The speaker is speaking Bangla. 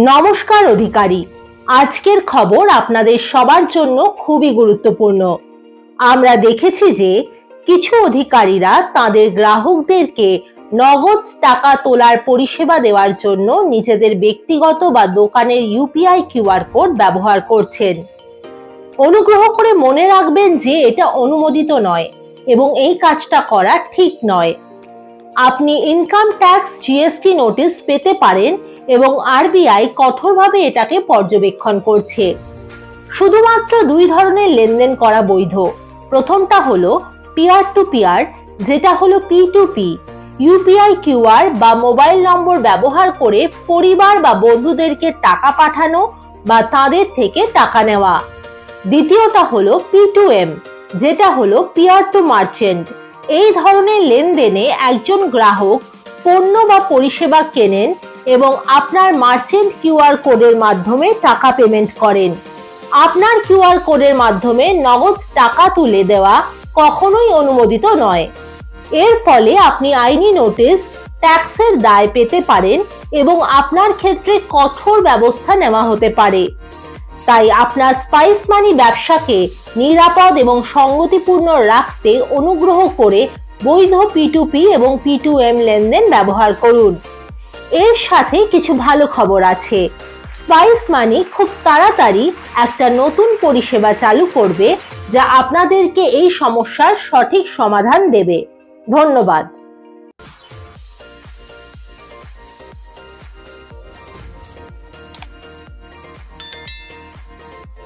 নমস্কার অধিকারী, আজকের খবর আপনাদের সবার জন্য খুবই গুরুত্বপূর্ণ। আমরা দেখেছি যে কিছু অধিকারীরা তাদের গ্রাহকদেরকে নগদ টাকা তোলার পরিষেবা দেওয়ার জন্য নিজেদের ব্যক্তিগত বা দোকানের ইউপিআই কিউআর কোড ব্যবহার করছেন। অনুগ্রহ করে মনে রাখবেন যে এটা অনুমোদিত নয় এবং এই কাজটা করা ঠিক নয়। আপনি ইনকাম ট্যাক্স জিএসটি নোটিশ পেতে পারেন এবং আরবিআই কঠোরভাবে এটাকে পর্যবেক্ষণ করছে। শুধুমাত্র দুই ধরনের লেনদেন করা বৈধ। প্রথমটা হলো পিয়ার টু পিয়ার, যেটা হলো P2P, ইউপিআই কিউআর বা মোবাইল নম্বর ব্যবহার করে পরিবার বা বন্ধুদেরকে টাকা পাঠানো বা তাদের থেকে টাকা নেওয়া। দ্বিতীয়টা হলো P2M, যেটা হলো পিয়ার টু মার্চেন্ট। এই ধরনের লেনদেনে একজন গ্রাহক পণ্য বা পরিষেবা কেনেন এবং আপনার মার্চেন্ট কিউআর কোডের মাধ্যমে টাকা পেমেন্ট করেন। আপনার কিউআর কোডের মাধ্যমে নগদ টাকা তুলে দেওয়া কখনোই অনুমোদিত নয়। এর ফলে আপনি আইনি নোটিশ, ট্যাক্সের দায় পেতে পারেন এবং আপনার ক্ষেত্রে কঠোর ব্যবস্থা নেওয়া হতে পারে। তাই আপনার স্পাইস মানি ব্যবসাকে নিরাপদ এবং সঙ্গতিপূর্ণ রাখতে অনুগ্রহ করে বৈধ P2P এবং P2M লেনদেন ব্যবহার করুন। এর সাথে কিছু ভালো খবর আছে। স্পাইস মানি খুব তাড়াতাড়ি একটা নতুন পরিষেবা চালু করবে যা আপনাদেরকে এই সমস্যার সঠিক সমাধান দেবে। ধন্যবাদ।